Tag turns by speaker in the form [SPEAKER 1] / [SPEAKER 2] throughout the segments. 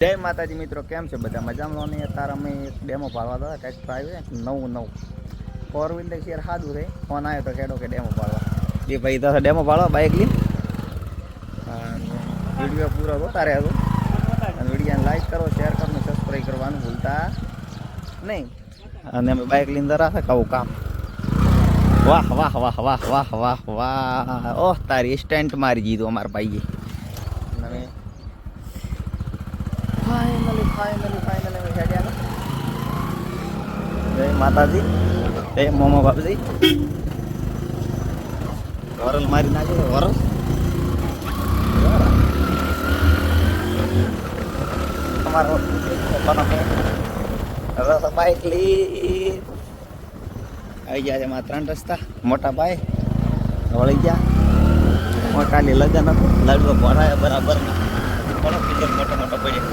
[SPEAKER 1] જય માતાજી મિત્રો, કેમ છે બધા મજામાં? ને અત્યારે અમે એક ડેમો પાડવા હતા. ટ્રેક્ટર આવ્યું નવું ફોર વ્હીલર શેર સાદું રહે. ફોન આવ્યો તો કેડો કે ડેમો પાડવા. એ ભાઈ તો ડેમો પાડવા બાઇક લઈને વિડીયો પૂરો જોતા રહ્યો અને વિડીયોને લાઈક કરો, શેર કરો, સબસ્ક્રાઈબ કરવાનું ભૂલતા નહીં. અને અમે બાઇક લઈને જરા છે કહું કામ. વાહ વાહ વાહ વાહ વાહ વાહ વાહ! ઓહ, તારી સ્ટેન્ટ મારી દીધું અમારા ભાઈએ. અને ફાઇનલી અમે હેડ્યા. જય માતાજી, જય મોમો બાપજી. વરલ મારી નાખે વરલ. તમારો હવે બાઇક લઈ આવી ગયા છે. એમાં 3 રસ્તા. મોટા ભાઈ વળી ગયા. કાલે લગન હતું, લાડવા ભરાયા બરાબર. મોટો મોટો પડ્યો.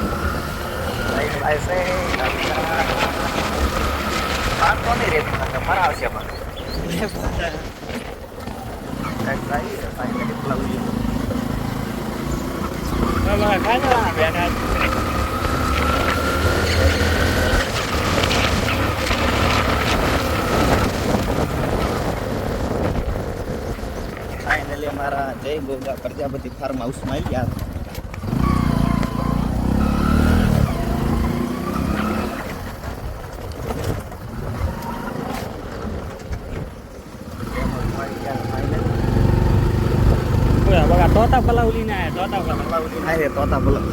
[SPEAKER 1] તો નહીં રેતી ફરાવશે ફાઇનલી અમારા જય ગોગા પ્રજાપતિ ફાર્મ હાઉસમાં આવી ગયા.
[SPEAKER 2] તોતા પલાવલી ને તોતા પલાવલી
[SPEAKER 1] ના તોતા પલાવ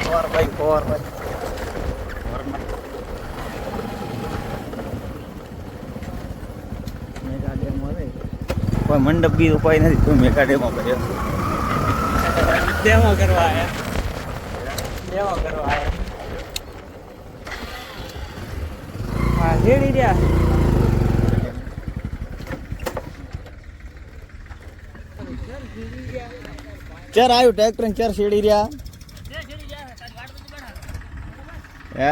[SPEAKER 1] ફોર ભાઈ મેગા ડેમો રે. કોઈ મંડપ બી કોઈ નથી, કોઈ મેગા ડેમો કર્યો.
[SPEAKER 2] ડેમો કરવા આયા, ડેમો કરવા આયા. હા જેડી રહ્યા.
[SPEAKER 1] ચર આવ્યું ટ્રેક્ટર ને ચર શેડી રહ્યા. હે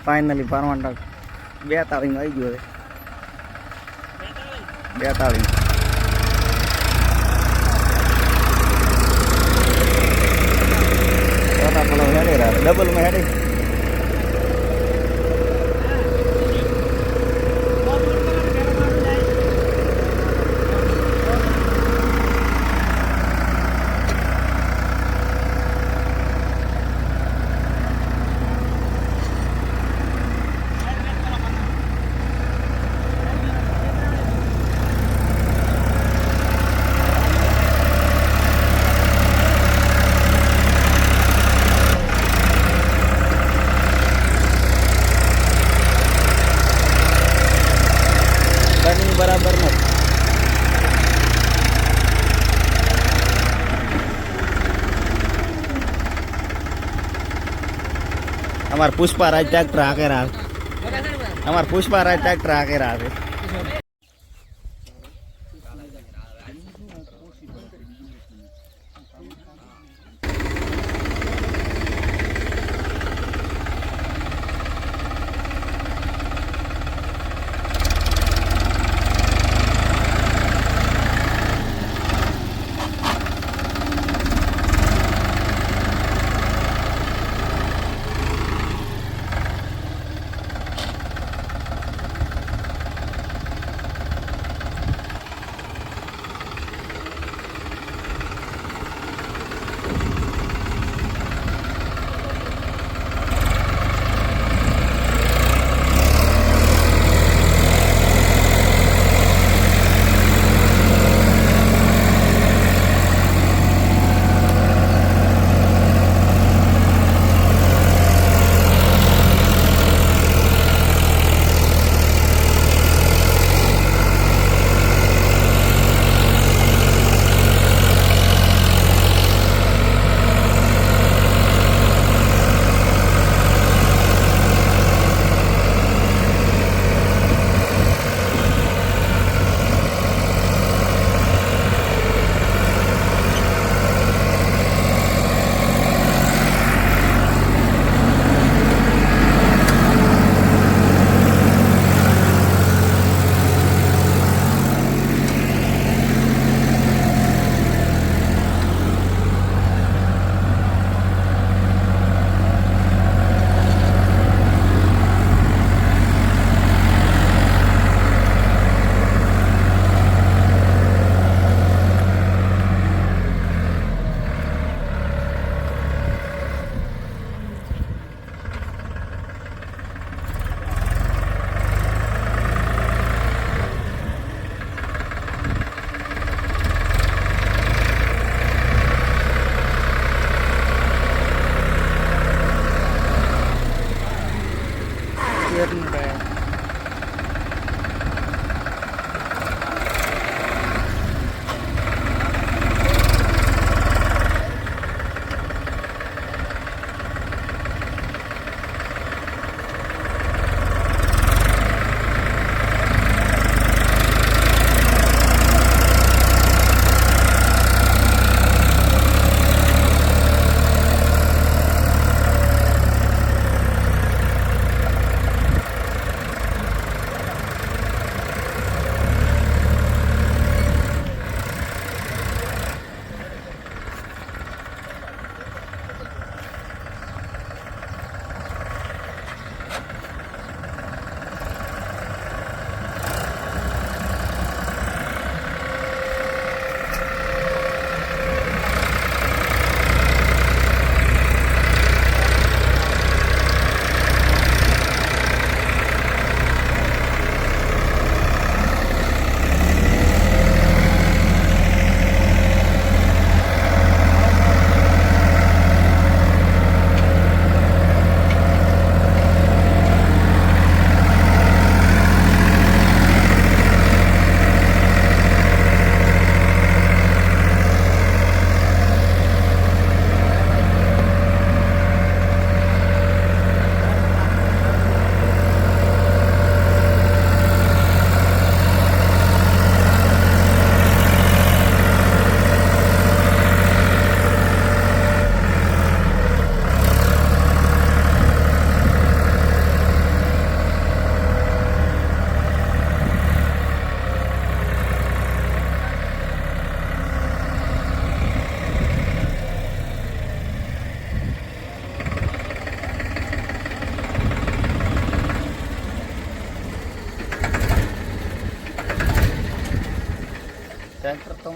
[SPEAKER 1] ફાઇનલી ફરવાન 42 આવી ગયો. 42 હેડે રહ્યા ડબલમાં હેડે. બરાબર નથી. અમાર પુષ્પારાજ ટ્રેક્ટર હાકેરા. અમાર પુષ્પારાજ ટ્રેક્ટર હાકેરા છે.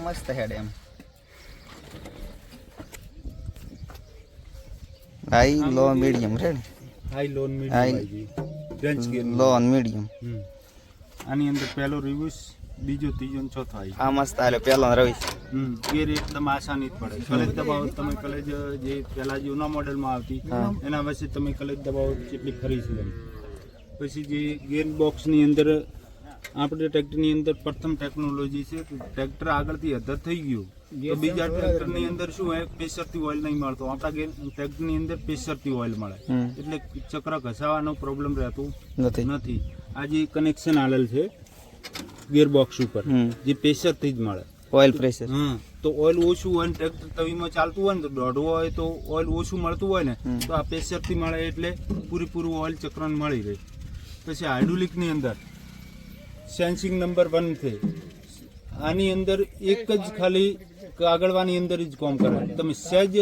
[SPEAKER 1] મસ્ત હેડ એમ હાઈ લો મીડિયમ રે
[SPEAKER 3] હાઈ લોન
[SPEAKER 1] હાઈ
[SPEAKER 3] રેન્જ ગેર
[SPEAKER 1] લો અને મીડિયમ
[SPEAKER 3] આની અંદર પહેલો રિવ્યુસ બીજો ત્રીજો ને ચોથો આવી
[SPEAKER 1] આ મસ્ત હાલે પેલો રવિશ
[SPEAKER 3] ગેર એકદમ આસાની જ પડે કલેજ દબાવો તમે કલેજ જે પહેલા જૂના મોડેલમાં આવતી એના વચ્ચે તમે કલેજ દબાવો જેટલી ફરી છે પછી જે ગેર બોક્સની અંદર આપણે ટ્રેક્ટરની અંદર પ્રથમ ટેકનોલોજી છે કે ટ્રેક્ટર આગળથી અધર થઈ ગયું તો બીજા ટ્રેક્ટરની અંદર શું હોય પ્રેશરથી ઓઇલ નહીં મળતો આપણા ટ્રેક્ટરની અંદર પ્રેશરથી ઓઇલ મળે એટલે ચક્ર ઘસાવાનો પ્રોબ્લેમ રહેતો નથી આ જે કનેક્શન આલેલ છે ગિયર બોક્સ ઉપર જે પ્રેશરથી જ મળે
[SPEAKER 1] ઓઇલ પ્રેશર
[SPEAKER 3] તો ઓઇલ ઓછું હોય ને ટ્રેક્ટર તવીમાં ચાલતું હોય ને તો દોઢવું હોય તો ઓઇલ ઓછું મળતું હોય ને તો આ પ્રેશરથી મળે એટલે પૂરેપૂરું ઓઇલ ચક્રને મળી રહે. પછી હાઇડ્રોલિકની અંદર સેન્સિંગ નંબર 1 છે. આની અંદર એક જ ખાલી આગળવાની અંદર જ કામ કરે. તમે સહેજ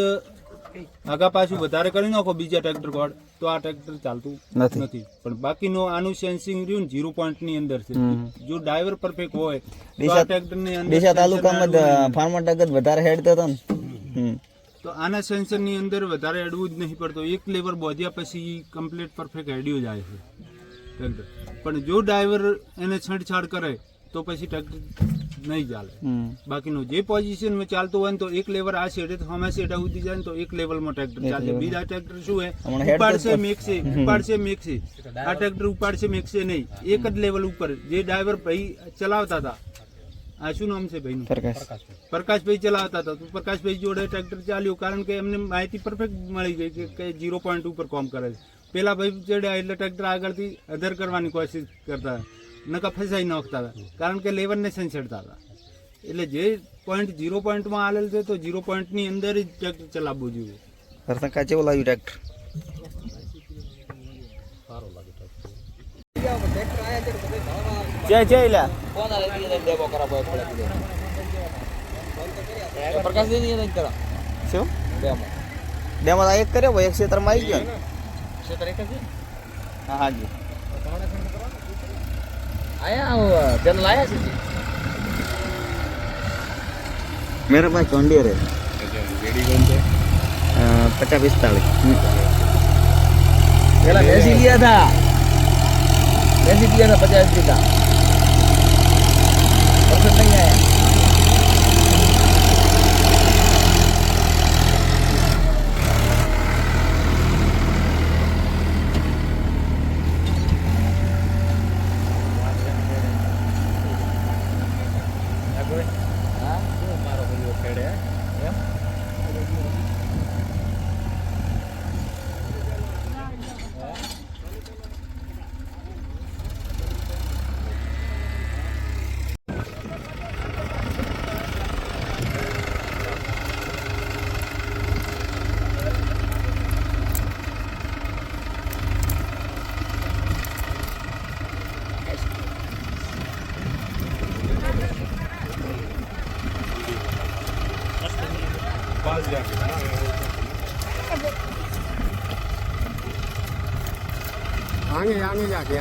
[SPEAKER 3] આગા પાછું વધારે કરી નાખો બીજા ટ્રેક્ટર કોડ તો આ ટ્રેક્ટર ચાલતું નથી. પણ બાકીનું આનું સેન્સિંગ રહ્યું ને 0 પોઈન્ટ ની અંદર છે. જો ડ્રાઈવર પરફેક્ટ હોય તો આ ટ્રેક્ટર ની અંદર
[SPEAKER 1] ડીસા તાલુકામાં ફાર્મર ટગત વધારે હેડતો હતો ને
[SPEAKER 3] તો આના સેન્સર ની અંદર વધારે હેડવું જ નહીં પડતો. એક લેવર બોધ્યા પછી કમ્પ્લીટ પરફેક્ટ હેડ્યો જાય છે ટ્રેક્ટર. પણ જો ડ્રાઈવર એને છેડછાડ કરે તો પછી ટ્રેક્ટર નહીં ચાલે. બાકીનું જે પોઝિશનમાં ચાલતું હોય ને તો એક લેવર આ છેડે હમણાં છેડા સુધી જાય ને તો એક લેવલમાં ટ્રેક્ટર ચાલે. બીજા ટ્રેક્ટર શું હોય ઉપાડશે મેકશે ઉપાડશે મેકશે. આ ટ્રેક્ટર ઉપાડશે મેકશે નહીં, એક જ લેવલ ઉપર. જે ડ્રાઈવર ભાઈ ચલાવતા હતા, આ શું નામ છે ભાઈનું, પ્રકાશભાઈ ચલાવતા હતા, તો પ્રકાશભાઈ જોડે ટ્રેક્ટર ચાલ્યું કારણ કે એમને માહિતી પરફેક્ટ મળી ગઈ કે 0 પોઈન્ટ ઉપર કામ કરે છે. પેલા ભાઈ ચડ્યા એટલે ટ્રેક્ટર આગળથી અધર કરવાની કોશિશ કરતા નકા ફસાઈ નાખતા હતા કારણ કે લેવરને સંસડતા હતા. એટલે જે પોઈન્ટ 0 પોઈન્ટમાં આલેલ છે તો 0 પોઈન્ટની અંદર જ ટ્રેક્ટર ચલાવવું જોઈએ.
[SPEAKER 1] હરસંકા કેવું લાગ્યું ટ્રેક્ટર? જય જય લા
[SPEAKER 2] પ્રકાશ ની નહીં કરા
[SPEAKER 1] શું ડેમો એક કર્યો ભાઈ, એક ક્ષેત્રમાં આવી ગયો ને
[SPEAKER 2] ક્ષેત્ર એક જ
[SPEAKER 1] હા હાજી
[SPEAKER 2] આયા ચેનલ આયા છે
[SPEAKER 1] मेरे पास चौंडियर है 50-45
[SPEAKER 2] पहला भैंसी लिया था 50 का परफेक्ट नहीं आया. आगे जाके